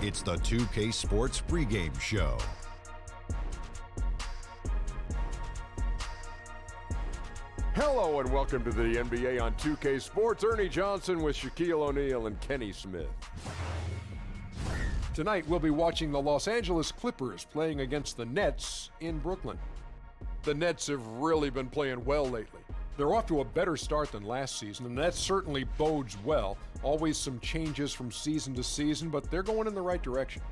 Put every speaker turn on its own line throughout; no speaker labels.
It's the 2K Sports pregame show.
Hello and welcome to the NBA on 2K Sports. Ernie Johnson with Shaquille O'Neal and Kenny Smith. Tonight we'll be watching the Los Angeles Clippers playing against the Nets in Brooklyn. The Nets have really been playing well lately. They're off to a better start than last season, and that certainly bodes well. Always some changes from season to season, but they're going in the right direction.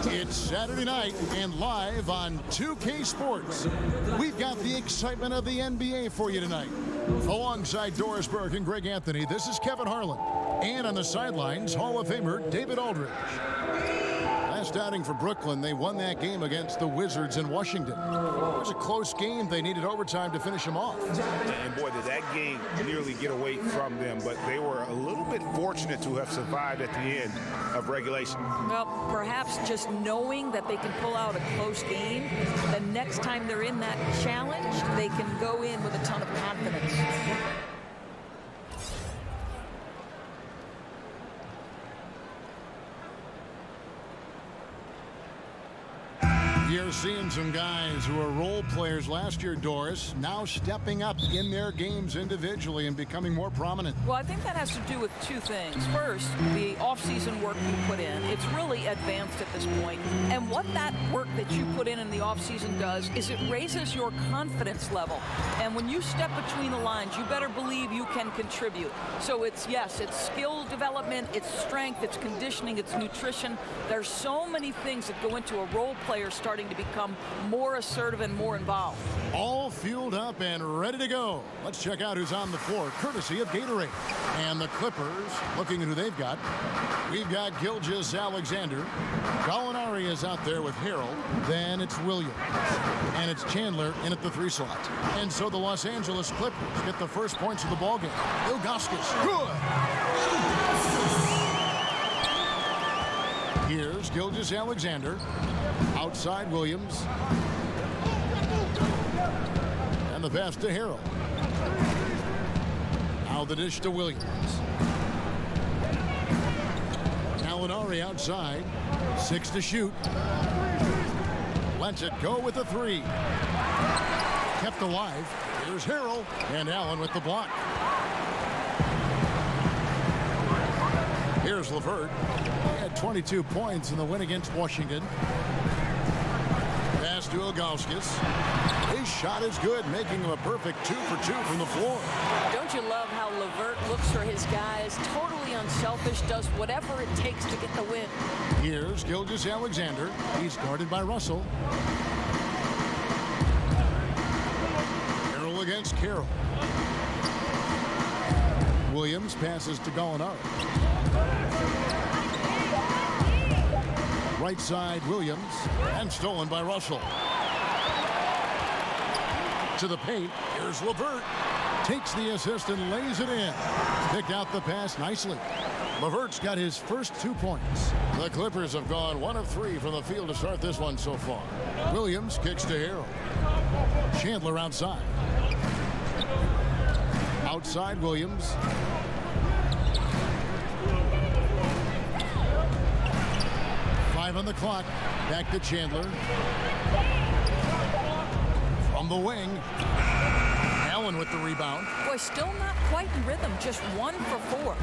It's Saturday night and live on 2K Sports. We've got the excitement of the NBA for you tonight. Alongside Doris Burke and Greg Anthony, this is Kevin Harlan. And on the sidelines, Hall of Famer David Aldridge. Last outing for Brooklyn, they won that game against the Wizards in Washington. It was a close game. They needed overtime to finish them off.
And boy, did that game nearly get away from them, but they were a little bit fortunate to have survived at the end of regulation.
Well, perhaps just knowing that they can pull out a close game, the next time they're in that challenge, they can go in with a ton of confidence.
You're seeing some guys who were role players last year, Doris, now stepping up in their games individually and becoming more prominent.
Well, I think that has to do with two things. First, the off-season work you put in. It's really advanced at this point. And what that work that you put in the off-season does is it raises your confidence level. And when you step between the lines, you better believe you can contribute. So it's, yes, it's skill development, it's strength, it's conditioning, it's nutrition. There's so many things that go into a role player starting to become more assertive and more involved.
All fueled up and ready to go. Let's check out who's on the floor, courtesy of Gatorade. And the Clippers, looking at who they've got. We've got Gilgeous Alexander. Gallinari is out there with Harrell. Then it's Williams. And it's Chandler in at the 3 slot. And so the Los Angeles Clippers get the first points of the ballgame. Ilgauskas, good! Here's Gilgeous Alexander. Outside Williams. And the pass to Harrell. Now the dish to Williams. Gallinari outside. 6 to shoot. Lets it go with a 3. Kept alive. Here's Harrell. And Allen with the block. Here's LeVert. had 22 points in the win against Washington. Pass to Ilgauskas. His shot is good, making him a perfect 2 for 2 from the floor.
Don't you love how Levert looks for his guys, totally unselfish, does whatever it takes to get the win.
Here's Ilgauskas. He's guarded by Russell. Carroll against Carroll. Williams passes to Gallinari. Right side, Williams, and stolen by Russell. To the paint, here's Levert. Takes the assist and lays it in. Picked out the pass nicely. Levert's got his first 2 points. The Clippers have gone 1 of 3 from the field to start this one so far. Williams kicks to Harrell. Chandler outside. Outside Williams. On the clock, back to Chandler. From the wing, Allen with the rebound.
Boy, still not quite in rhythm, just 1 for 4.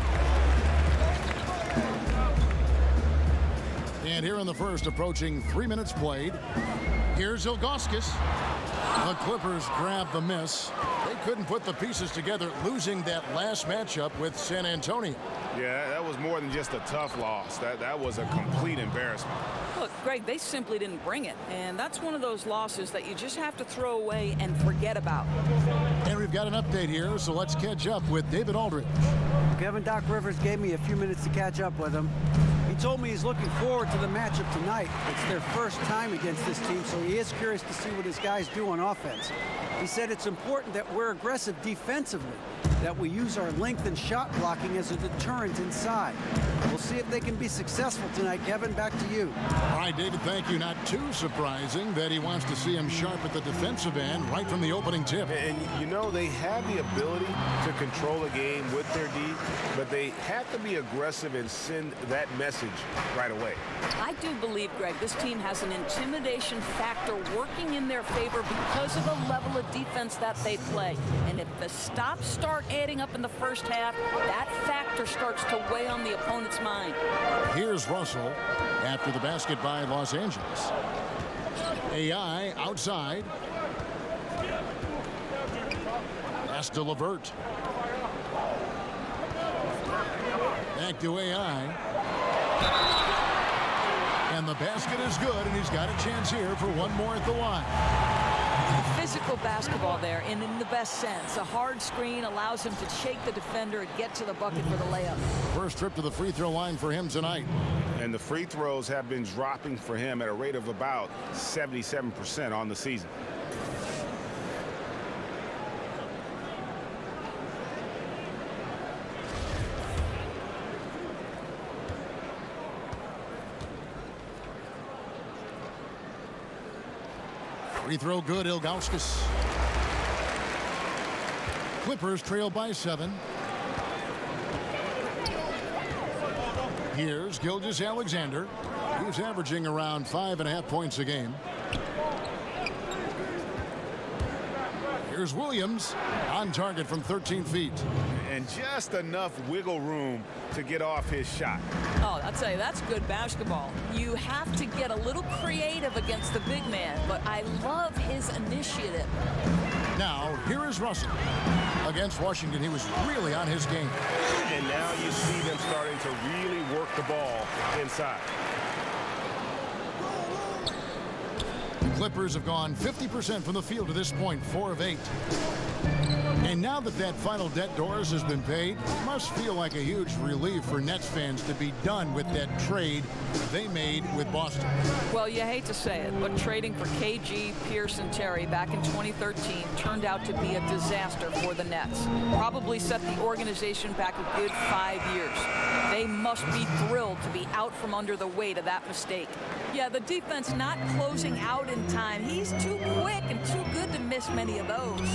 And here in the first, approaching 3 minutes played, here's Ilgauskas. The Clippers grab the miss. They couldn't put the pieces together, losing that last matchup with San Antonio.
Yeah, that was more than just a tough loss. That was a complete embarrassment.
Look, Greg, they simply didn't bring it. And that's one of those losses that you just have to throw away and forget about.
And we've got an update here, so let's catch up with David Aldridge.
Kevin, Doc Rivers gave me a few minutes to catch up with him. He told me he's looking forward to the matchup tonight. It's their first time against this team, so he is curious to see what his guys do on offense. He said it's important that we're aggressive defensively, that we use our length and shot blocking as a deterrent inside. We'll see if they can be successful tonight. Kevin, back to you.
All right, David, thank you. Not too surprising that he wants to see him sharp at the defensive end right from the opening tip.
And, you know, they have the ability to control a game with their D, but they have to be aggressive and send that message right away.
I do believe, Greg, this team has an intimidation factor working in their favor because of the level of defense that they play. And if the stops start adding up in the first half, that factor starts to weigh on the opponent's mind.
Here's Russell after the basket by Los Angeles. AI outside. Pass to Levert. Back to AI. And the basket is good, and he's got a chance here for one more at the line.
Physical basketball there, and in the best sense. A hard screen allows him to shake the defender and get to the bucket for the layup.
First trip to the free throw line for him tonight.
And the free throws have been dropping for him at a rate of about 77% on the season.
Free throw good, Ilgauskas. Clippers trail by 7. Here's Gilgeous-Alexander. He's averaging around 5.5 points a game. Here's Williams on target from 13 feet.
And just enough wiggle room to get off his shot.
Oh, I'll tell you, that's good basketball. You have to get a little creative against the big man, but I love his initiative.
Now, here is Russell. Against Washington, he was really on his game.
And now you see them starting to really work the ball inside.
The Clippers have gone 50% from the field to this point, 4 of 8. And now that that final debt Doris has been paid, it must feel like a huge relief for Nets fans to be done with that trade they made with Boston.
Well, you hate to say it, but trading for KG, Pierce, and Terry back in 2013 turned out to be a disaster for the Nets. Probably set the organization back a good 5 years. They must be thrilled to be out from under the weight of that mistake. Yeah, the defense not closing out in time. He's too quick and too good to miss many of those.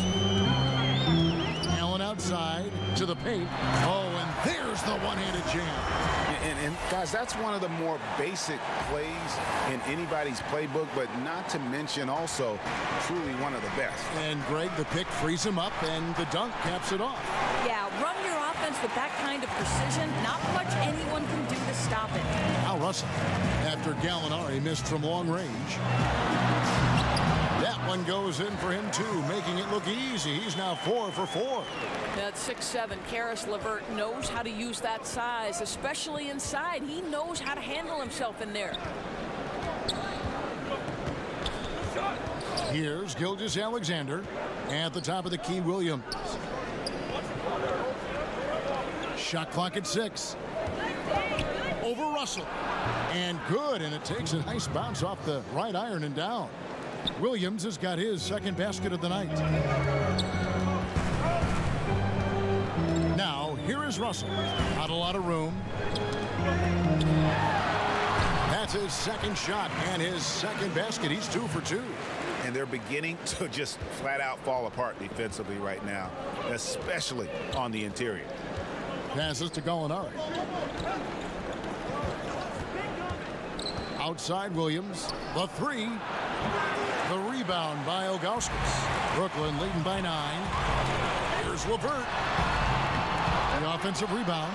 Allen outside to the paint. Oh, and there's the one-handed jam.
And guys, that's one of the more basic plays in anybody's playbook, but not to mention also truly one of the best.
And Greg, the pick frees him up, and the dunk caps it off.
Yeah, run your offense with that kind of precision, not much anyone can do to stop it.
Now Russell, after Gallinari missed from long range. That one goes in for him, too, making it look easy. He's now 4 for 4.
That 6'7" Karis LeVert knows how to use that size, especially inside. He knows how to handle himself in there.
Here's Gilgeous-Alexander at the top of the key. Williams. Shot clock at 6. Over Russell. And good, and it takes a nice bounce off the right iron and down. Williams has got his second basket of the night. Now, here is Russell. Not a lot of room. That's his second shot and his second basket. He's 2 for 2.
And they're beginning to just flat out fall apart defensively right now, especially on the interior.
Passes to Gallinari. Outside Williams. The 3. The rebound by Ilgauskas. Brooklyn leading by 9. Here's LeVert. The offensive rebound.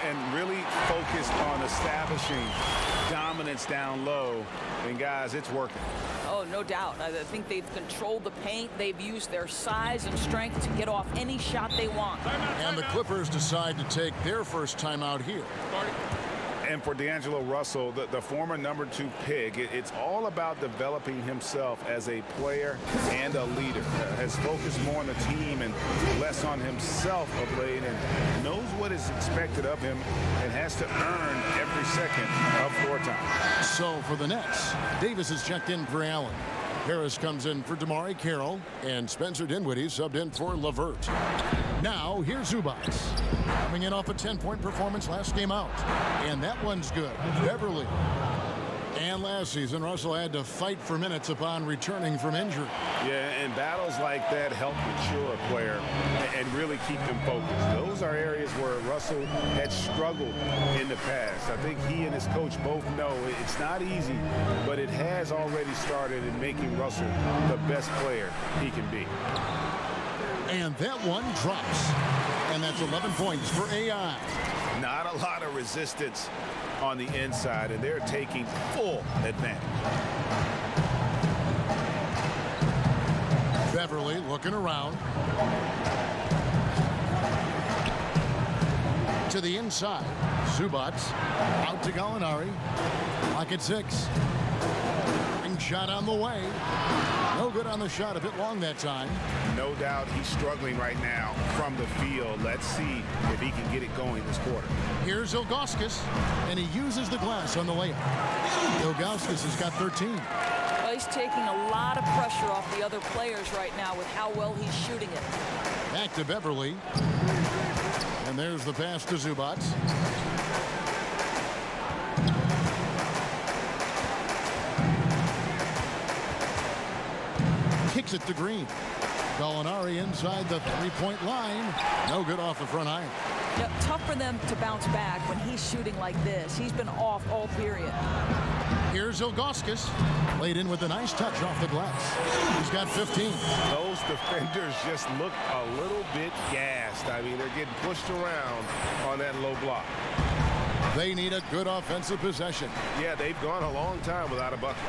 And really focused on establishing dominance down low. And guys, it's working.
Oh, no doubt. I think they've controlled the paint. They've used their size and strength to get off any shot they want.
And the Clippers decide to take their first timeout here.
And for D'Angelo Russell, the former number 2 pick, it's all about developing himself as a player and a leader. Has focused more on the team and less on himself of late, and knows what is expected of him and has to earn every second of floor time.
So for the Nets, Davis is checked in for Allen. Harris comes in for Damari Carroll, and Spencer Dinwiddie subbed in for LeVert. Now, here's Zubac. Coming in off a 10-point performance last game out. And that one's good. Beverly. And last season, Russell had to fight for minutes upon returning from injury.
Yeah, and battles like that help mature a player and really keep them focused. Those are areas where Russell had struggled in the past. I think he and his coach both know it's not easy, but it has already started in making Russell the best player he can be.
And that one drops. And that's 11 points for AI.
Not a lot of resistance on the inside, and they're taking full advantage.
Beverly looking around. To the inside. Zubac out to Gallinari. Lock at 6. And shot on the way. No good on the shot, a bit long that time.
No doubt he's struggling right now from the field. Let's see if he can get it going this quarter.
Here's Ilgauskas, and he uses the glass on the layup. Ilgauskas has got 13.
Well, he's taking a lot of pressure off the other players right now with how well he's shooting it.
Back to Beverly. And there's the pass to Zubac. Kicks it to Green. Gallinari inside the three-point line. No good off the front iron.
Yeah, tough for them to bounce back when he's shooting like this. He's been off all period.
Here's Ilgauskas. Laid in with a nice touch off the glass. He's got 15.
Those defenders just look a little bit gassed. I mean, they're getting pushed around on that low block.
They need a good offensive possession.
Yeah, they've gone a long time without a bucket.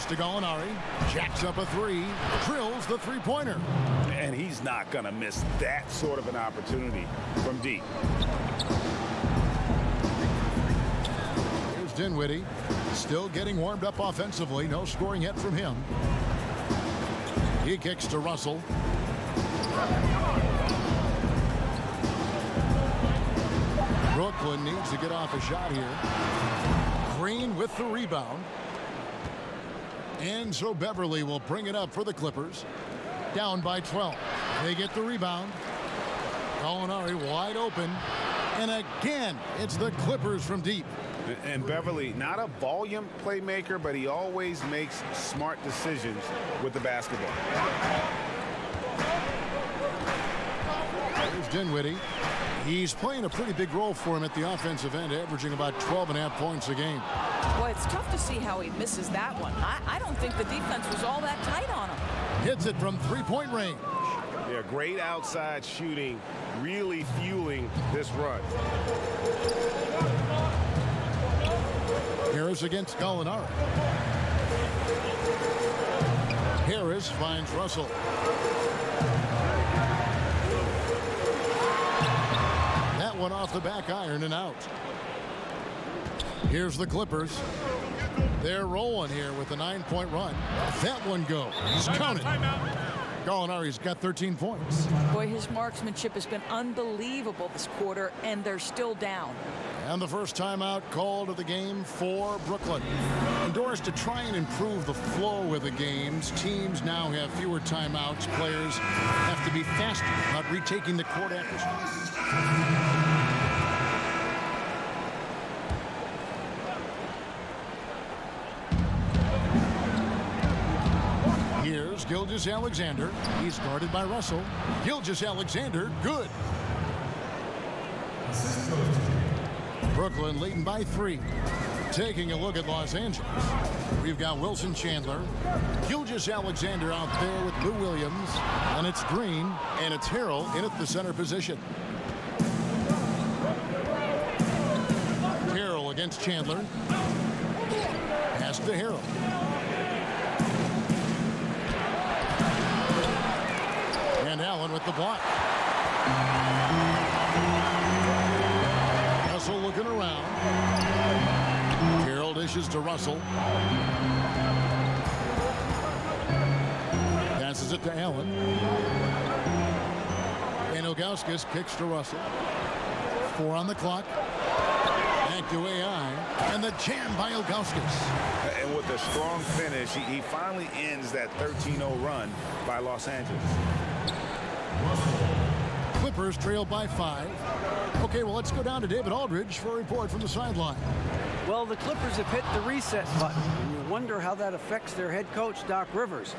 To Gallinari, jacks up a 3, drills the three-pointer.
And he's not going to miss that sort of an opportunity from deep.
Here's Dinwiddie, still getting warmed up offensively. No scoring yet from him. He kicks to Russell. Brooklyn needs to get off a shot here. Green with the rebound. And so Beverly will bring it up for the Clippers. Down by 12. They get the rebound. Gallinari wide open. And again, it's the Clippers from deep.
And Beverly, not a volume playmaker, but he always makes smart decisions with the basketball.
Here's Dinwiddie. He's playing a pretty big role for him at the offensive end, averaging about 12.5 points a game.
Boy, it's tough to see how he misses that one. I don't think the defense was all that tight on him.
Hits it from three-point range.
Yeah, great outside shooting, really fueling this run.
Harris against Gallinari. Harris finds Russell. That one off the back iron and out. Here's the Clippers. They're rolling here with a 9-point run. That one goes. Count it. Gallinari's got 13 points.
Boy, his marksmanship has been unbelievable this quarter, and they're still down.
And the first timeout called of the game for Brooklyn. Endorsed to try and improve the flow of the games. Teams now have fewer timeouts. Players have to be faster about retaking the court after. Here's Gilgeous-Alexander. He's guarded by Russell. Gilgeous-Alexander, good. Brooklyn leading by 3. Taking a look at Los Angeles. We've got Wilson Chandler. Gilgeous-Alexander out there with Lou Williams. And it's Green. And it's Harrell in at the center position. Harrell against Chandler. Pass to Harrell. And Allen with the block. Russell looking around. Carroll dishes to Russell. Passes it to Allen. And Ilgauskas kicks to Russell. 4 on the clock. Back to AI. And the jam by Ilgauskas.
And with a strong finish, he finally ends that 13-0 run by Los Angeles.
Clippers trail by 5. Okay, well, let's go down to David Aldridge for a report from the sideline.
Well, the Clippers have hit the reset button, and you wonder how that affects their head coach, Doc Rivers.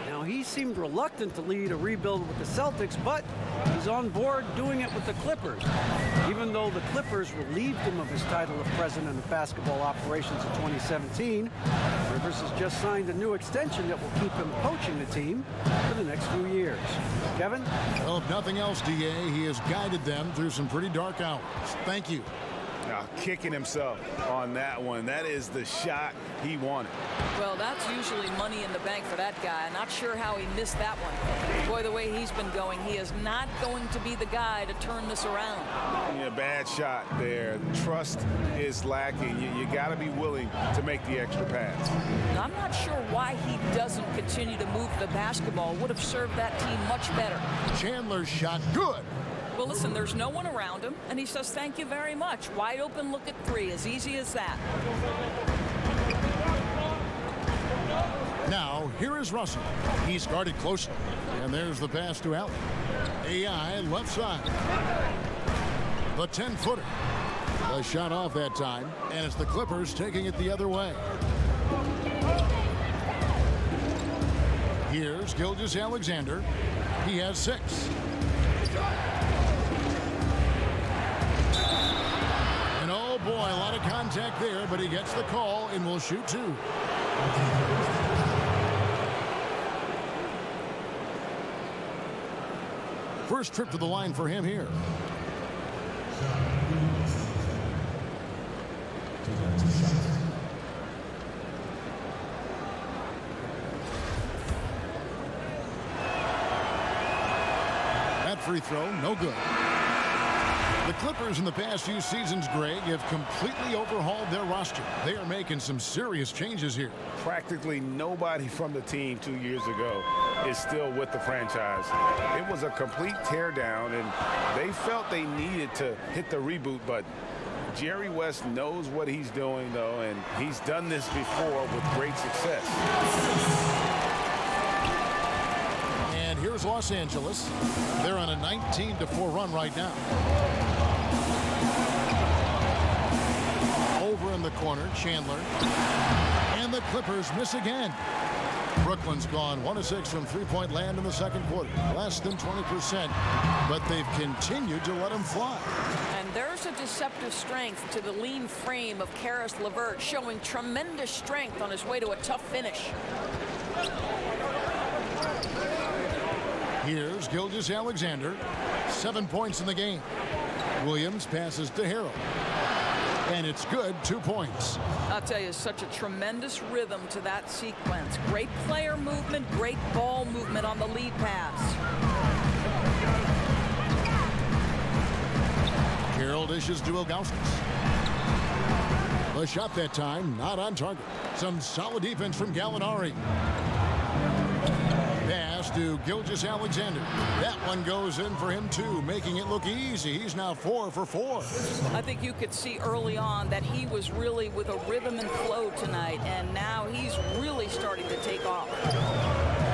Now, he seemed reluctant to lead a rebuild with the Celtics, but he's on board doing it with the Clippers. Even though the Clippers relieved him of his title of president of basketball operations in 2017, Rivers has just signed a new extension that will keep him coaching the team for the next few years. Kevin?
Well, if nothing else, DA, he has guided them through some pretty dark hours. Thank you.
Now, kicking himself on that one. That is the shot he wanted.
Well, that's usually money in the bank for that guy. Not sure how he missed that one. Boy, the way he's been going, he is not going to be the guy to turn this around.
Yeah, bad shot there. Trust is lacking. You got to be willing to make the extra pass.
I'm not sure why he doesn't continue to move the basketball. Would have served that team much better.
Chandler's shot, good.
Well, listen, there's no one around him, and he says thank you very much. Wide open look at 3, as easy as that.
Now, here is Russell. He's guarded closely. And there's the pass to Allen. AI left side. The 10-footer. A shot off that time, and it's the Clippers taking it the other way. Here's Gilgeous-Alexander. He has 6. And oh boy, a lot of contact there, but he gets the call and will shoot 2. First trip to the line for him here. That free throw, no good. The Clippers in the past few seasons, Greg, have completely overhauled their roster. They are making some serious changes here.
Practically nobody from the team 2 years ago is still with the franchise. It was a complete teardown, and they felt they needed to hit the reboot button. Jerry West knows what he's doing, though, and he's done this before with great success.
And here's Los Angeles. They're on a 19-4 run right now. Over in the corner, Chandler. And the Clippers miss again. Brooklyn's gone 1 of 6 from three-point land in the second quarter. Less than 20%, but they've continued to let him fly.
And there's a deceptive strength to the lean frame of Karis LeVert, showing tremendous strength on his way to a tough finish.
Here's Gilgeous-Alexander. 7 points in the game. Williams passes to Harrell. And it's good, 2 points.
I'll tell you, such a tremendous rhythm to that sequence. Great player movement, great ball movement on the lead pass.
Carroll dishes to Ilgauskas. The shot that time, not on target. Some solid defense from Gallinari. Pass to Gilgeous-Alexander. That one goes in for him too, making it look easy. He's now 4 for 4.
I think you could see early on that he was really with a rhythm and flow tonight, and now he's really starting to take off.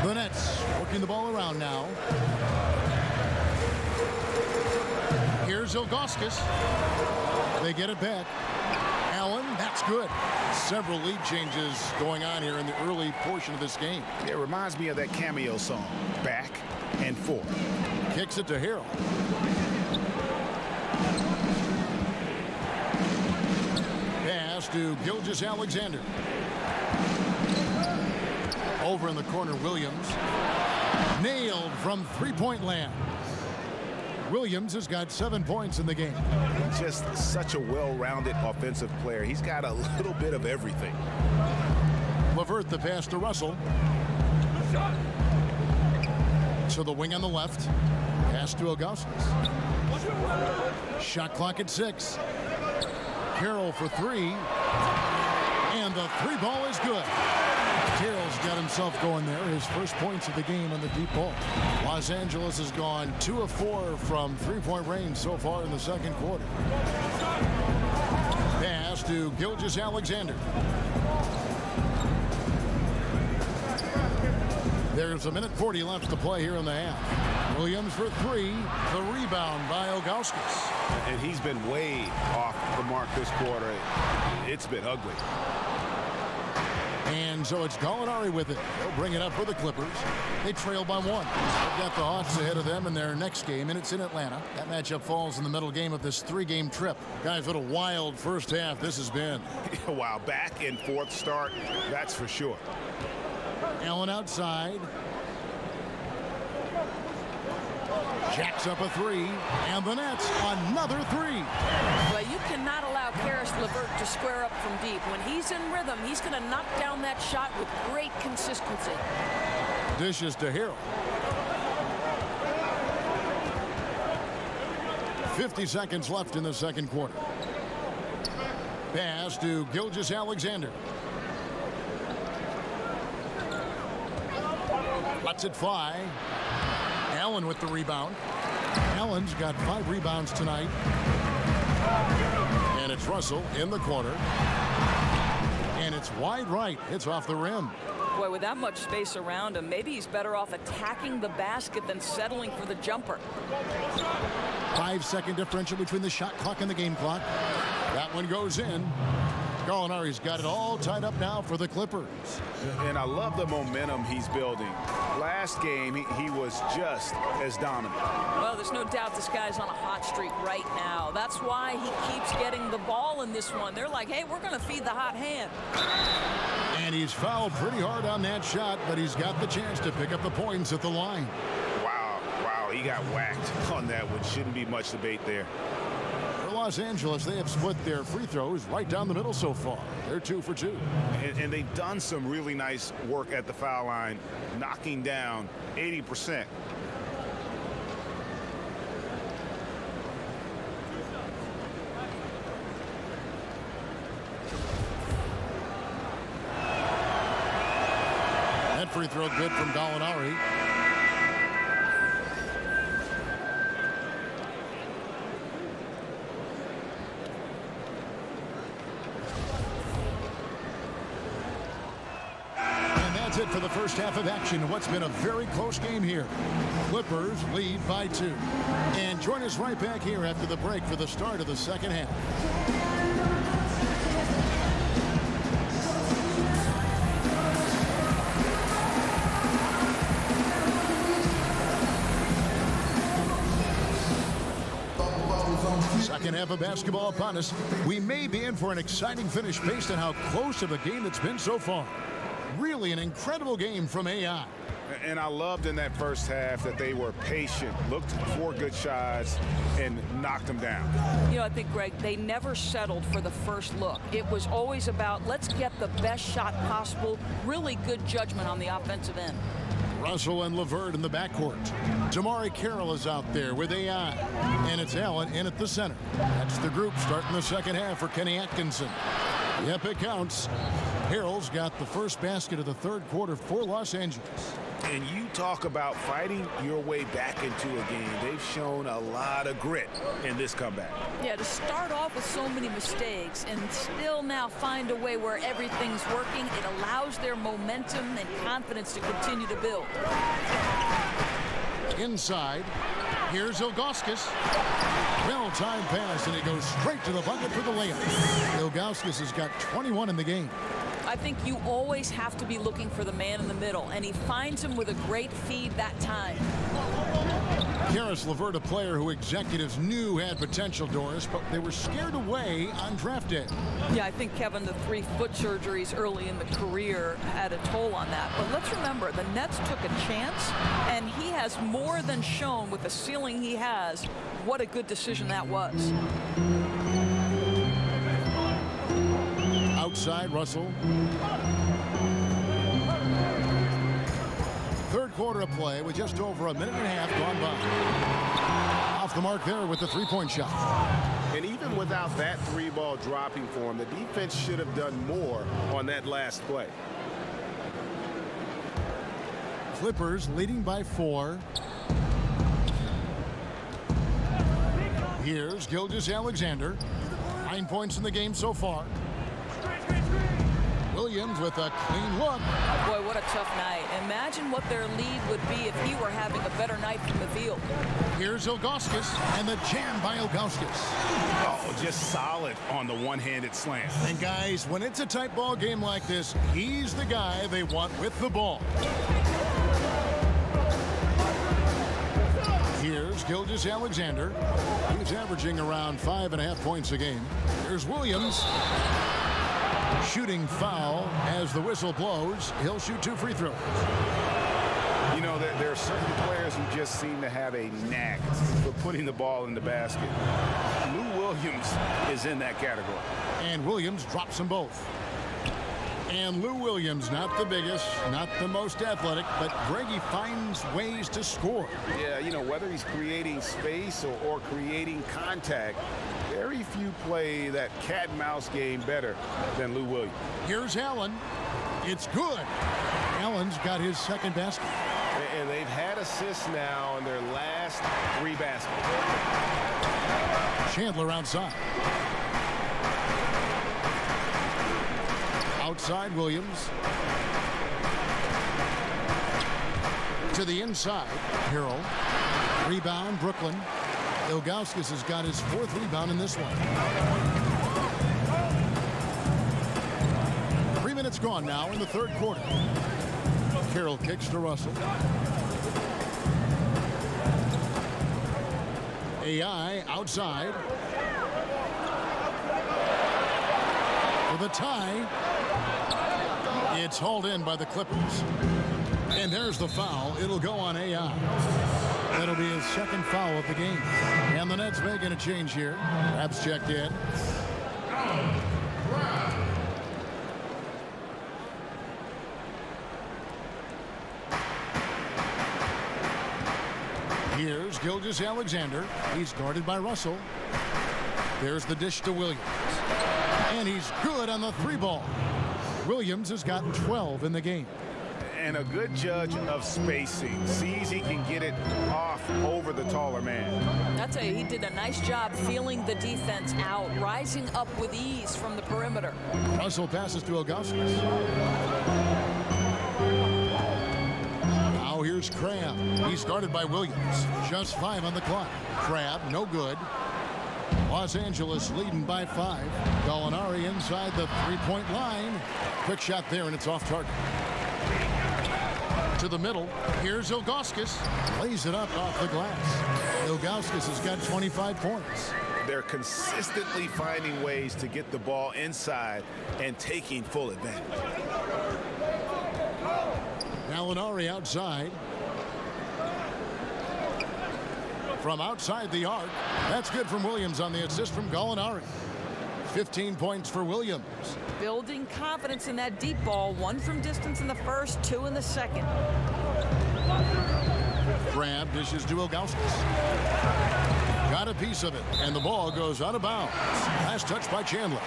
The Nets working the ball around now. Here's Ilgauskas. They get it back. Allen, that's good. Several lead changes going on here in the early portion of this game.
It reminds me of that cameo song, Back and Forth.
Kicks it to Harrell. Pass to Gilgeous-Alexander. Over in the corner, Williams. Nailed from three-point land. Williams has got 7 points in the game.
Just such a well-rounded offensive player. He's got a little bit of everything.
LeVert the pass to Russell. To the wing on the left. Pass to Ilgauskas. Shot clock at 6. Carroll for 3. And the 3 ball is good. Carroll's got himself going there. His first points of the game on the deep ball. Los Angeles has gone 2 of 4 from three-point range so far in the second quarter. Pass to Gilgeous-Alexander. There's 1:40 left to play here in the half. Williams for 3. The rebound by Ilgauskas.
And he's been way off the mark this quarter. It's been ugly.
And so it's Gallinari with it. They'll bring it up for the Clippers. They trail by 1. They've got the Hawks ahead of them in their next game, and it's in Atlanta. That matchup falls in the middle game of this 3-game trip. Guys, what a wild first half this has been.
Wow, back and forth start, that's for sure.
Allen outside. Jacks up a 3, and the Nets another 3.
Well, you cannot allow Karis LeVert to square up from deep. When he's in rhythm, he's going to knock down that shot with great consistency.
Dishes to Harrell. 50 seconds left in the second quarter. Pass to Gilgeous-Alexander. Lets it fly. Allen with the rebound. Allen's got 5 rebounds tonight. And it's Russell in the corner. And it's wide right. It's off the rim.
Boy, with that much space around him, maybe he's better off attacking the basket than settling for the jumper.
5-second differential between the shot clock and the game clock. That one goes in. Gallinari's got it all tied up now for the Clippers.
And I love the momentum he's building. Last game, he was just as dominant.
Well, there's no doubt this guy's on a hot streak right now. That's why he keeps getting the ball in this one. They're like, hey, we're going to feed the hot hand.
And he's fouled pretty hard on that shot, but he's got the chance to pick up the points at the line.
Wow, he got whacked on that one. Shouldn't be much debate there.
For Los Angeles, they have split their free throws right down the middle so far. They're 2 for 2.
And they've done some really nice work at the foul line, knocking down 80%.
That free throw good from Gallinari. That's it for the first half of action in what's been a very close game here. Clippers lead by 2. And join us right back here after the break for the start of the second half. Second half of basketball upon us. We may be in for an exciting finish based on how close of a game it's been so far. Really an incredible game from AI.
And I loved in that first half that they were patient, looked for good shots, and knocked them down.
You know, I think, Greg, they never settled for the first look. It was always about, let's get the best shot possible. Really good judgment on the offensive end.
Russell and LeVert in the backcourt. Damari Carroll is out there with AI. And it's Allen in at the center. That's the group starting the second half for Kenny Atkinson. Yep, it counts. Harrell's got the first basket of the third quarter for Los Angeles.
And you talk about fighting your way back into a game. They've shown a lot of grit in this comeback.
Yeah, to start off with so many mistakes and still now find a way where everything's working, it allows their momentum and confidence to continue to build.
Inside, here's Ilgauskas. Well-timed pass, and it goes straight to the bucket for the layup. Ilgauskas has got 21 in the game.
I think you always have to be looking for the man in the middle, and he finds him with a great feed that time.
Karis LeVert, a player who executives knew had potential, Doris, but they were scared away on draft day.
Yeah, I think, Kevin, the 3 foot surgeries early in the career had a toll on that. But let's remember, the Nets took a chance, and he has more than shown with the ceiling he has what a good decision that was.
Outside, Russell. Third quarter of play with just over a minute and a half gone by. Off the mark there with the three-point shot.
And even without that 3-ball dropping for him, the defense should have done more on that last play.
Clippers leading by 4. Here's Gilgeous-Alexander. 9 points in the game so far. Williams with a clean look.
Boy, what a tough night. Imagine what their lead would be if he were having a better night from the field.
Here's Ilgauskas, and the jam by Ilgauskas.
Oh, just solid on the one-handed slam.
And guys, when it's a tight ball game like this, he's the guy they want with the ball. Here's Gilgeous-Alexander. He's averaging around 5.5 points a game. Here's Williams. Shooting foul as the whistle blows. He'll shoot 2 free throws.
You know, there are certain players who just seem to have a knack for putting the ball in the basket. Lou Williams is in that category.
And Williams drops them both. And Lou Williams, not the biggest, not the most athletic, but Greggy finds ways to score.
Yeah, you know, whether he's creating space or creating contact, very few play that cat and mouse game better than Lou Williams.
Here's Allen. It's good. Allen's got his second basket.
And they've had assists now in their last 3 baskets.
Chandler outside. Outside, Williams. To the inside, Harrell. Rebound, Brooklyn. Ilgauskas has got his 4th rebound in this one. 3 minutes gone now in the third quarter. Carroll kicks to Russell. AI outside. For the tie. It's hauled in by the Clippers. And there's the foul. It'll go on AI. That'll be his second foul of the game. And the Nets making a change here. Raps checked in. Here's Gilgeous-Alexander. He's guarded by Russell. There's the dish to Williams. And he's good on the 3-ball. Williams has got 12 in the game.
And a good judge of spacing. Sees he can get it off over the taller man.
I'd say he did a nice job feeling the defense out, rising up with ease from the perimeter.
Russell passes to Ilgauskas. Now here's Crabb. He's guarded by Williams. Just 5 on the clock. Crabb, no good. Los Angeles leading by 5. Gallinari inside the 3-point line. Quick shot there, and it's off target. To the middle. Here's Ilgauskas. Lays it up off the glass. Ilgauskas has got 25 points.
They're consistently finding ways to get the ball inside and taking full advantage.
Gallinari outside. From outside the arc. That's good from Williams on the assist from Gallinari. 15 points for Williams.
Building confidence in that deep ball. 1 from distance in the first, 2 in the second.
Grab dishes to Ilgauskas. Got a piece of it, and the ball goes out of bounds. Last touch by Chandler.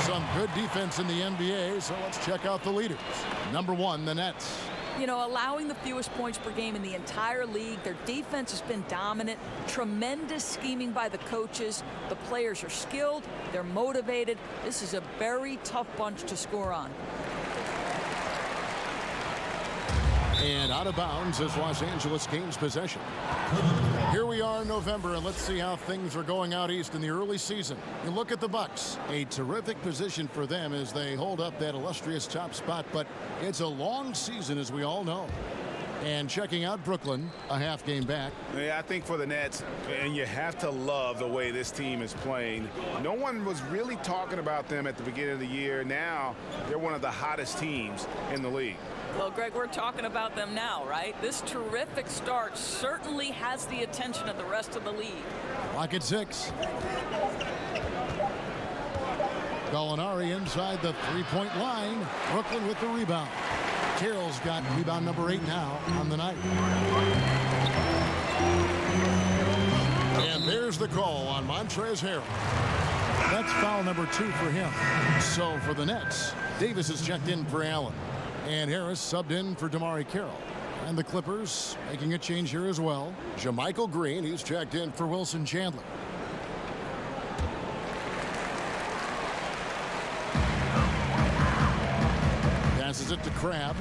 Some good defense in the NBA, so let's check out the leaders. Number 1, the Nets.
You know, allowing the fewest points per game in the entire league. Their defense has been dominant. Tremendous scheming by the coaches. The players are skilled. They're motivated. This is a very tough bunch to score on.
And out of bounds as Los Angeles gains possession. Here we are in November, and let's see how things are going out east in the early season. You look at the Bucks. A terrific position for them as they hold up that illustrious top spot, but it's a long season, as we all know. And checking out Brooklyn, a half game back.
Yeah, I think for the Nets, and you have to love the way this team is playing. No one was really talking about them at the beginning of the year. Now, they're one of the hottest teams in the league.
Well, Greg, we're talking about them now, right? This terrific start certainly has the attention of the rest of the league.
Clock at 6. Gallinari inside the three-point line. Brooklyn with the rebound. Carroll's got rebound number 8 now on the night. And there's the call on Montrezl Harrell. That's foul number 2 for him. So for the Nets, Davis is checked in for Allen. And Harris subbed in for Damari Carroll. And the Clippers making a change here as well. JaMychal Green, he's checked in for Wilson Chandler. Passes it to Crabbe.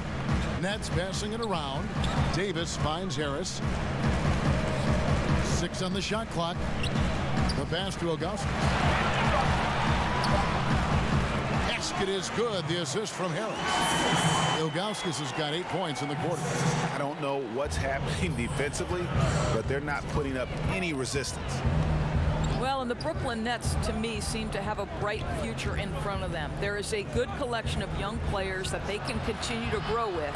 Nets passing it around. Davis finds Harris. 6 on the shot clock. The pass to Ilgauskas. Basket is good. The assist from Harris. Ilgauskas has got 8 points in the quarter.
I don't know what's happening defensively, but they're not putting up any resistance.
Well, and the Brooklyn Nets, to me, seem to have a bright future in front of them. There is a good collection of young players that they can continue to grow with,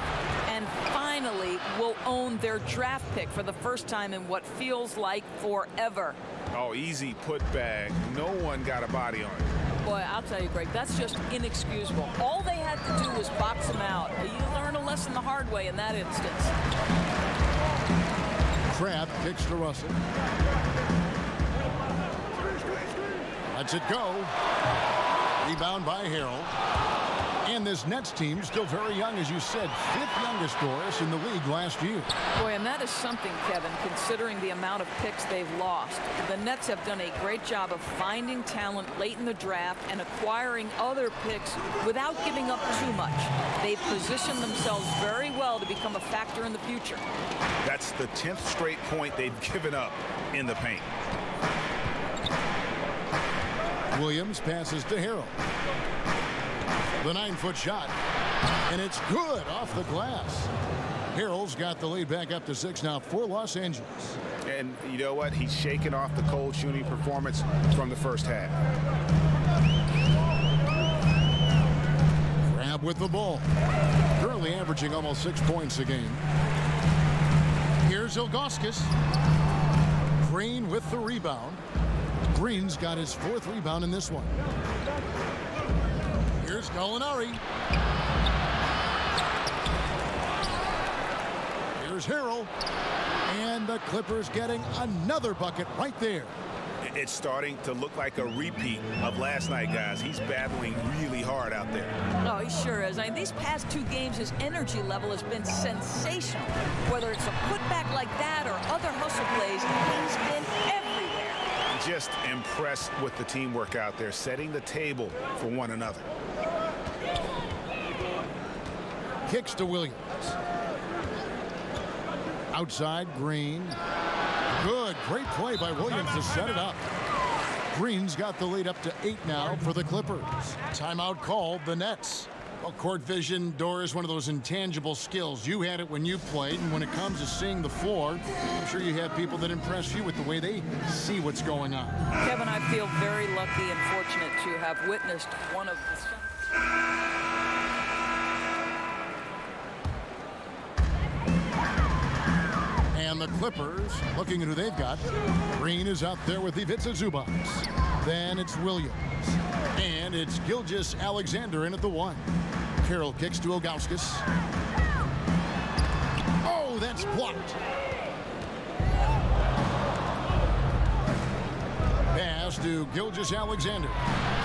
and finally will own their draft pick for the first time in what feels like forever.
Oh, easy putback. No one got a body on it.
Boy, I'll tell you, Greg, that's just inexcusable. All they had to do was box him out. You learn a lesson the hard way in that instance.
Crabbe kicks to Russell. Lets it go. Rebound by Harrell. And this Nets team still very young, as you said, 5th youngest Doris in the league last year.
Boy, and that is something, Kevin, considering the amount of picks they've lost. The Nets have done a great job of finding talent late in the draft and acquiring other picks without giving up too much. They've positioned themselves very well to become a factor in the future.
That's the 10th straight point they've given up in the paint.
Williams passes to Harrell. The 9-foot shot, and it's good off the glass. Harrell's got the lead back up to 6 now for Los Angeles.
And you know what? He's shaking off the cold shooting performance from the first half.
Crabbe with the ball. Currently averaging almost 6 points a game. Here's Ilgauskas. Green with the rebound. Green's got his 4th rebound in this one. Here's Gallinari. Here's Harrell. And the Clippers getting another bucket right there.
It's starting to look like a repeat of last night, guys. He's battling really hard out there.
Oh, he sure is. I mean, these past 2 games, his energy level has been sensational. Whether it's a putback like that or other hustle plays, he's been everywhere.
Just impressed with the teamwork out there, setting the table for one another.
Kicks to Williams. Outside, Green. Good, great play by Williams to set it up. Green's got the lead up to 8 now for the Clippers. Timeout called, the Nets. Well, court vision, Doris, one of those intangible skills. You had it when you played, and when it comes to seeing the floor, I'm sure you have people that impress you with the way they see what's going on.
Kevin, I feel very lucky and fortunate to have witnessed one of the...
And the Clippers, looking at who they've got. Green is out there with Ivica Zubac. Then it's Williams. And it's Gilgeous Alexander in at the 1. Carroll kicks to Ilgauskas. Oh, that's blocked. Pass to Gilgeous Alexander.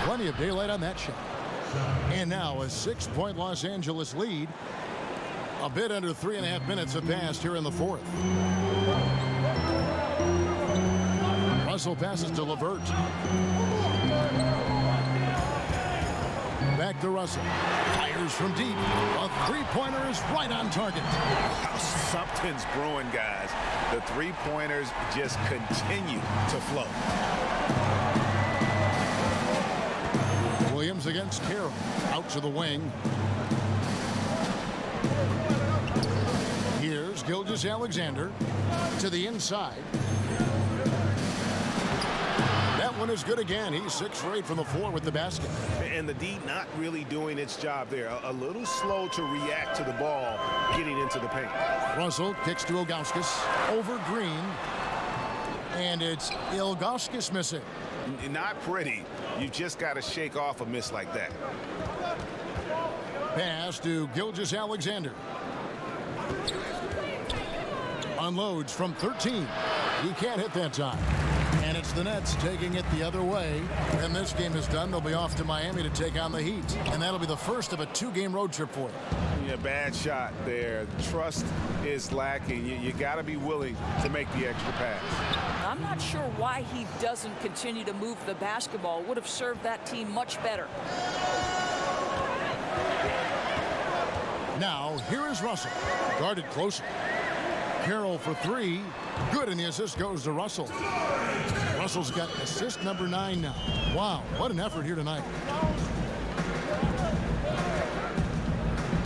Plenty of daylight on that shot. And now a 6-point Los Angeles lead. A bit under 3.5 minutes have passed here in the 4th. Russell passes to LeVert. Back to Russell. Fires from deep. A three-pointer is right on target.
Something's brewing, guys. The three-pointers just continue to flow.
Williams against Carroll. Out to the wing. Here's Gilgeous Alexander to the inside. That one is good again. He's 6 for 8 from the floor with the basket.
And the D not really doing its job there. A little slow to react to the ball getting into the paint.
Russell kicks to Ilgauskas. Over Green. And it's Ilgauskas missing.
Not pretty. You just got to shake off a miss like that.
Pass to Gilgeous Alexander. Unloads from 13. He can't hit that time. And it's the Nets taking it the other way. And this game is done. They'll be off to Miami to take on the Heat. And that'll be the first of a 2-game road trip for them.
Yeah, bad shot there. Trust is lacking. You got to be willing to make the extra pass.
I'm not sure why he doesn't continue to move the basketball. Would have served that team much better.
Now, here is Russell. Guarded closer. Carroll for 3. Good, and the assist goes to Russell. Russell's got assist number 9 now. Wow, what an effort here tonight.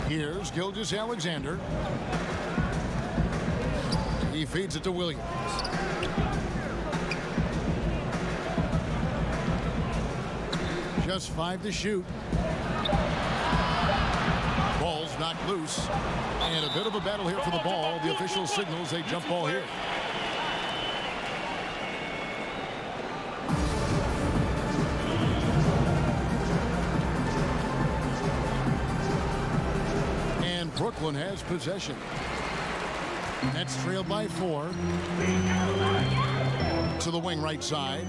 Here's Gilgeous Alexander. He feeds it to Williams. Just 5 to shoot. Ball's knocked loose. And a bit of a battle here for the ball. The official signals a jump ball here. And Brooklyn has possession. Nets trailed by 4. To the wing right side.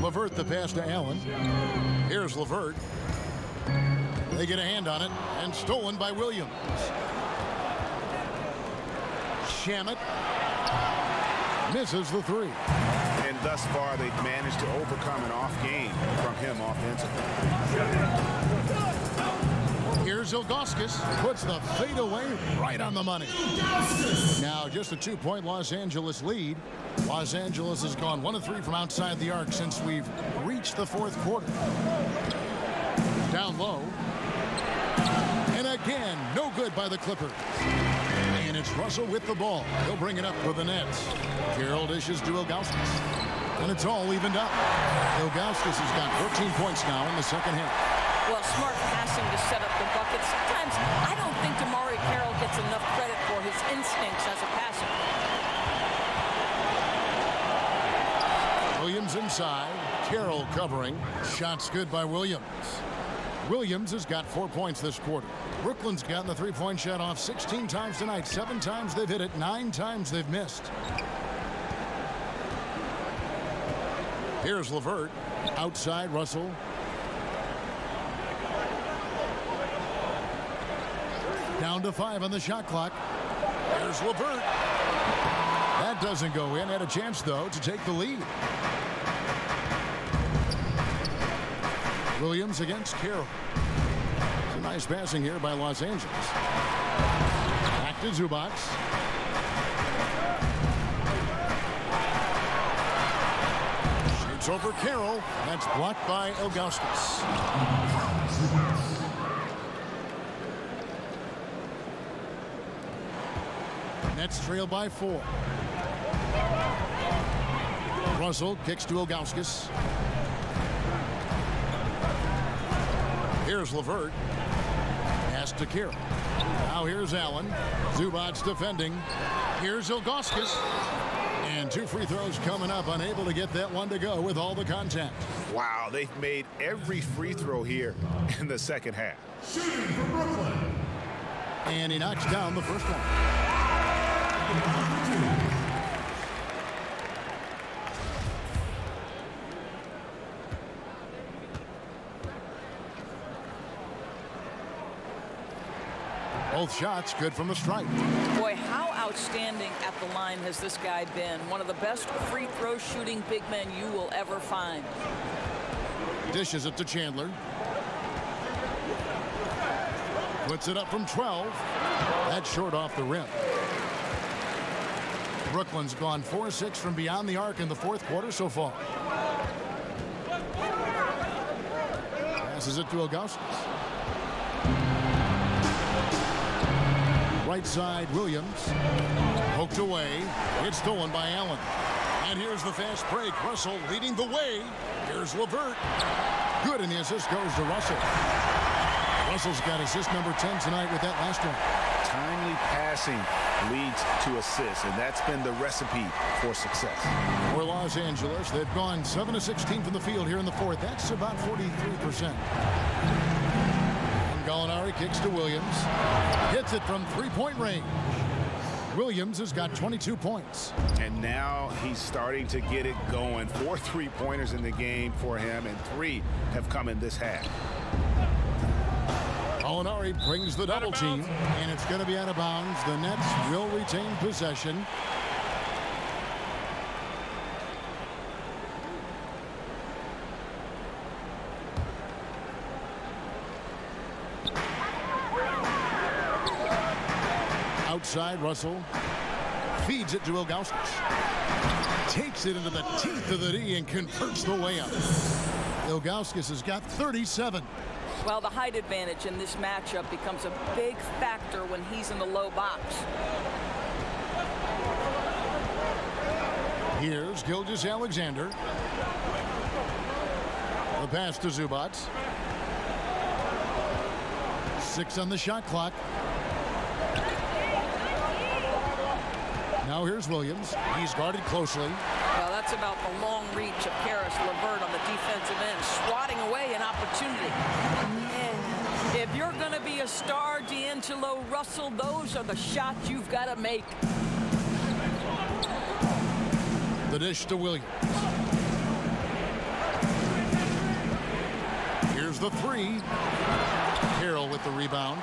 LeVert the pass to Allen. Here's LeVert. They get a hand on it, and stolen by Williams. Shamet misses the 3.
And thus far, they've managed to overcome an off game from him offensively.
Here's Ilgauskas. Puts the fadeaway right on the money. Now, just a 2-point Los Angeles lead. Los Angeles has gone 1 of 3 from outside the arc since we've reached the 4th quarter. Down low. And again, no good by the Clippers. And it's Russell with the ball. He'll bring it up for the Nets. Carroll dishes to Ilgauskas. And it's all evened up. Ilgauskas has got 14 points now in the second half.
Well, smart passing to set up the bucket. Sometimes I don't think Amar'e Carroll gets enough credit for his instincts as a passer.
Williams inside. Carroll covering. Shots good by Williams. Williams has got 4 points this quarter. Brooklyn's gotten the 3-point shot off 16 times tonight. 7 times they've hit it. 9 times they've missed. Here's LeVert. Outside Russell. Down to 5 on the shot clock. There's LeVert. That doesn't go in. Had a chance, though, to take the lead. Williams against Carroll. Some nice passing here by Los Angeles. Back to Zubac. Shoots over Carroll. That's blocked by Ilgauskas. Nets trail by 4. Russell kicks to Ilgauskas. Here's LeVert. Pass to Carroll. Now here's Allen. Zubac's defending. Here's Ilgauskas. And 2 free throws coming up. Unable to get that one to go with all the contact.
Wow, they've made every free throw here in the second half.
Shooting for Brooklyn. And he knocks down the first one. Both shots good from the stripe.
Boy, how outstanding at the line has this guy been. One of the best free throw shooting big men you will ever find.
Dishes it to Chandler. Puts it up from 12. That's short off the rim. Brooklyn's gone 4-6 from beyond the arc in the fourth quarter so far. Passes it to Ilgauskas. Right side, Williams. Poked away. It's stolen by Allen. And here's the fast break. Russell leading the way. Here's LeVert. Good, and the assist goes to Russell. Russell's got assist number 10 tonight with that last one.
Timely passing leads to assists, and that's been the recipe for success.
For Los Angeles, they've gone 7 of 16 from the field here in the fourth. That's about 43%. Gallinari kicks to Williams. Hits it from three-point range. Williams has got 22 points.
And now he's starting to get it going. 4 3-pointers in the game for him, and 3 have come in this half.
Gallinari brings the double team, and it's going to be out of bounds. The Nets will retain possession. Outside, Russell feeds it to Ilgauskas. Takes it into the teeth of the D and converts the layup. Ilgauskas has got 37.
Well, the height advantage in this matchup becomes a big factor when he's in the low box.
Here's Gilgeous-Alexander. The pass to Zubac. 6 on the shot clock. Now here's Williams. He's guarded closely.
Well, that's about the long reach of Karis LeVert on the defensive end, swatting away an opportunity. And if you're going to be a star, D'Angelo Russell, those are the shots you've got to make.
The dish to Williams. Here's the 3. Carroll with the rebound.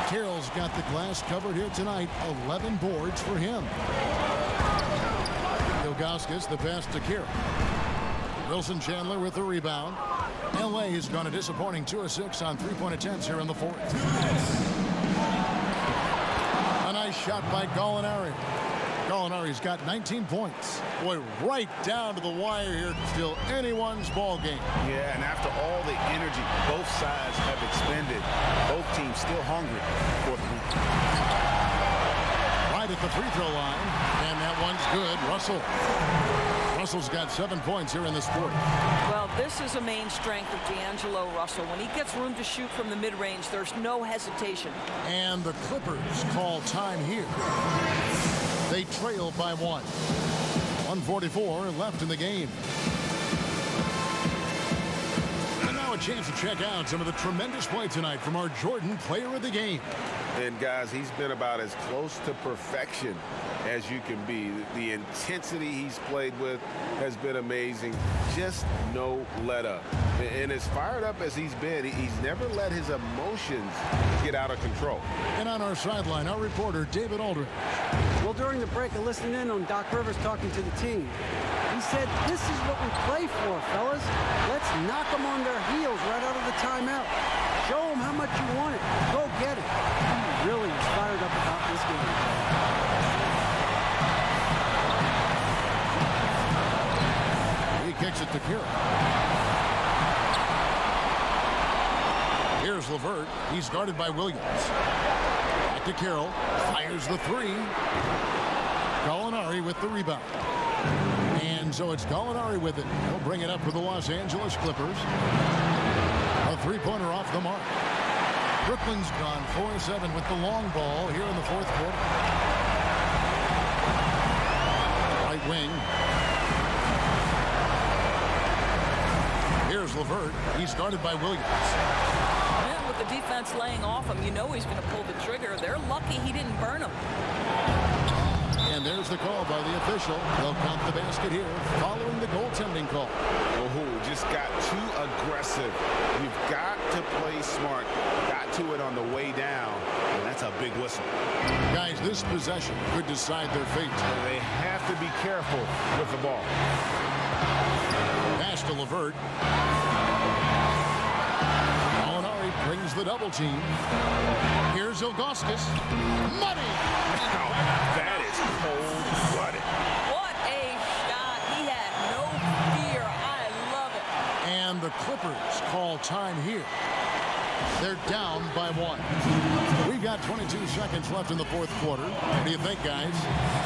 Carroll's got the glass covered here tonight. 11 boards for him. Ilgauskas, the pass to Carroll. Wilson Chandler with the rebound. LA has gone a disappointing 2 of 6 on 3-point attempts here in the fourth. A nice shot by Gallinari. Gallinari's got 19 points. Boy, right down to the wire here. Still anyone's ball game.
Yeah, and after all the energy both sides have expended, both teams still hungry for the win.
Right at the free throw line, and that one's good. Russell's got 7 points here in this quarter.
Well, this is a main strength of D'Angelo Russell. When he gets room to shoot from the mid-range, there's no hesitation.
And the Clippers call time here. They trail by 1. 1:44 left in the game. And now a chance to check out some of the tremendous play tonight from our Jordan Player of the Game.
And guys, he's been about as close to perfection as you can be. The intensity he's played with has been amazing. Just no let up. And as fired up as he's been, he's never let his emotions get out of control.
And on our sideline, our reporter, David Aldridge.
Well, during the break, I listened in on Doc Rivers talking to the team. He said, this is what we play for, fellas. Let's knock them on their heels right out of the timeout. Show them how much you want it. Go get it. He really is fired up about this game.
He kicks it to Carroll. Here's LeVert. He's guarded by Williams. Back to Carroll. Fires the 3. Gallinari with the rebound. And so it's Gallinari with it. He'll bring it up for the Los Angeles Clippers. A 3-pointer off the mark. Brooklyn's gone 4-7 with the long ball here in the fourth quarter. Right wing. Here's LeVert. He's guarded by Williams.
And with the defense laying off him, you know he's going to pull the trigger. They're lucky he didn't burn him.
And there's the call by the official. They'll count the basket here following the goaltending call.
Oh, just got too aggressive. You've got to play smart. Got to it on the way down, and that's a big whistle.
Guys, this possession could decide their fate.
They have to be careful with the ball.
Pass to LeVert. Amar'e brings the double team. Here's Ilgauskas. Money!
Now, that is cold-blooded.
What a shot. He had no fear. I love it.
And the Clippers call time here. They're down by 1. We got 22 seconds left in the fourth quarter. What do you think, guys?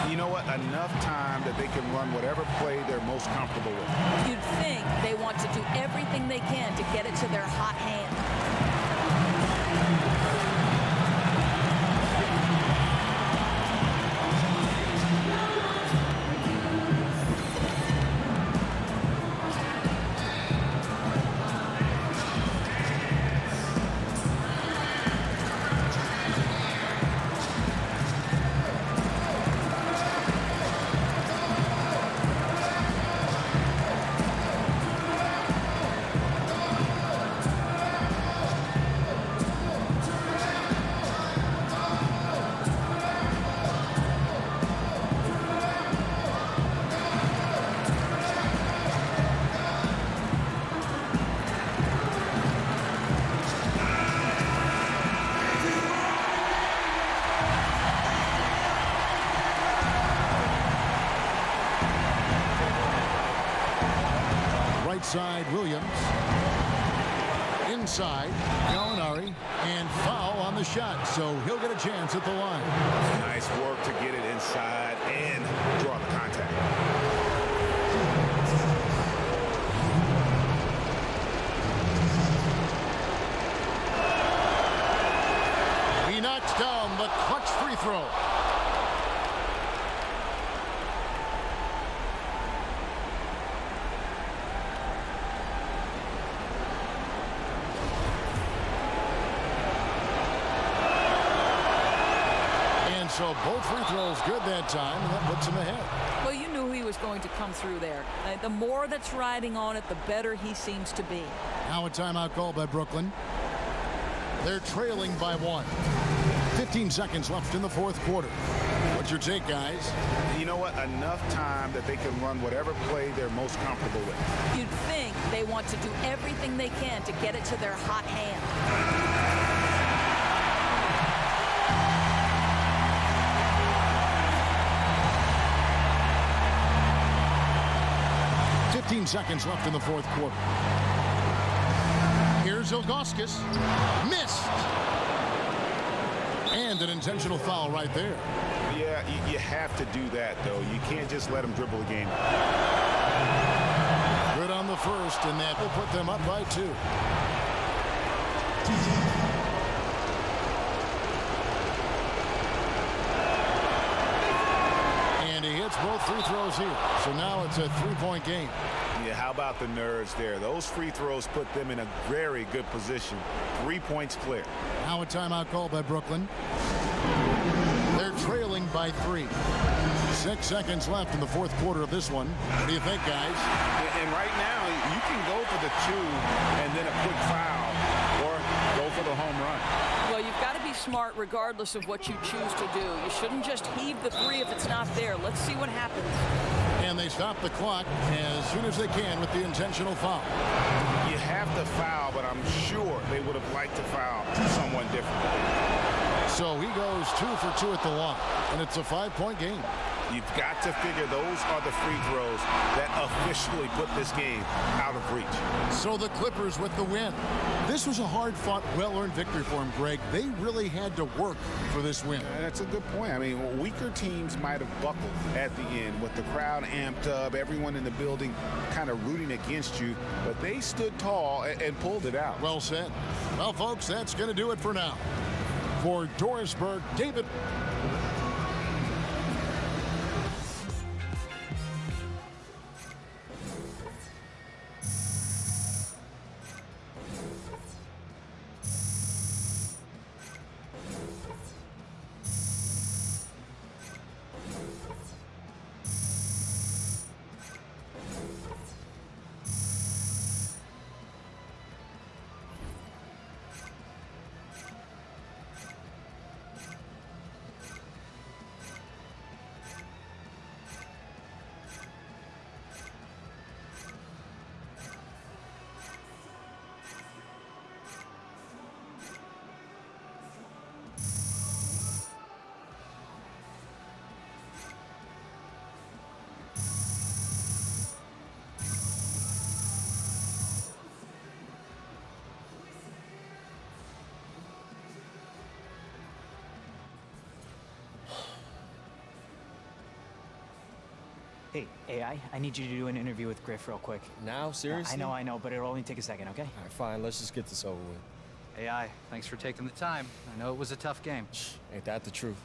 You know what? Enough time that they can run whatever play they're most comfortable with.
You'd think they want to do everything they can to get it to their hot hand.
Side Williams. Inside Gallinari, and foul on the shot, so he'll get a chance at the line.
Nice work to get it inside and draw the contact.
He knocks down the clutch free throw. So both free throws good that time, and that puts him ahead.
Well, you knew he was going to come through there. The more that's riding on it, the better he seems to be.
Now a timeout call by Brooklyn. They're trailing by 1. 15 seconds left in the fourth quarter. What's your take, guys?
You know what? Enough time that they can run whatever play they're most comfortable with.
You'd think they want to do everything they can to get it to their hot hand.
15 seconds left in the fourth quarter. Here's Ilgauskas. Missed. And an intentional foul right there.
Yeah, you have to do that, though. You can't just let them dribble the game.
Good on the first, and that will put them up by 2. And he hits both free throws here. So now it's a 3-point game.
Yeah, how about the nerds there? Those free throws put them in a very good position. 3 points clear.
Now a timeout call by Brooklyn. They're trailing by 3. 6 seconds left in the fourth quarter of this one. What do you think, guys?
And right now, you can go for the 2 and then a quick foul, or go for the home run.
Well, you've got to be smart regardless of what you choose to do. You shouldn't just heave the 3 if it's not there. Let's see what happens.
And they stop the clock as soon as they can with the intentional foul.
You have to foul, but I'm sure they would have liked to foul someone different.
So he goes 2 for 2 at the line, and it's a 5-point game.
You've got to figure those are the free throws that officially put this game out of reach.
So the Clippers with the win. This was a hard-fought, well-earned victory for them, Greg. They really had to work for this win.
That's a good point. I mean, weaker teams might have buckled at the end with the crowd amped up, everyone in the building kind of rooting against you, but they stood tall and pulled it out.
Well said. Well, folks, that's going to do it for now. For Dorisburg, David.
Hey, AI, I need you to do an interview with Griff real quick.
Now? Seriously?
I know, but it'll only take a second, okay?
All right, fine. Let's just get this over with.
AI, thanks for taking the time. I know it was a tough game.
Ain't that the truth?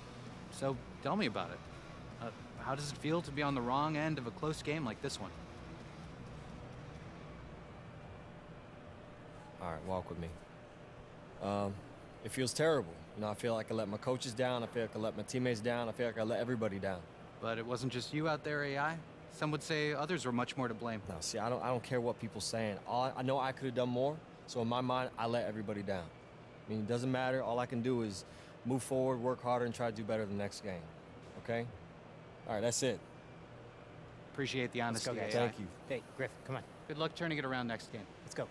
So tell me about it. How does it feel to be on the wrong end of a close game like this one?
All right, walk with me. It feels terrible. You know, I feel like I let my coaches down. I feel like I let my teammates down. I feel like I let everybody down.
But it wasn't just you out there, AI. Some would say others were much more to blame.
No, see, I don't care what people saying. I know I could have done more. So in my mind, I let everybody down. I mean, it doesn't matter. All I can do is move forward, work harder, and try to do better the next game. Okay? All right, that's it.
Appreciate the honesty, AI.
Thank you.
Hey, Griff, come on.
Good luck turning it around next game.
Let's go.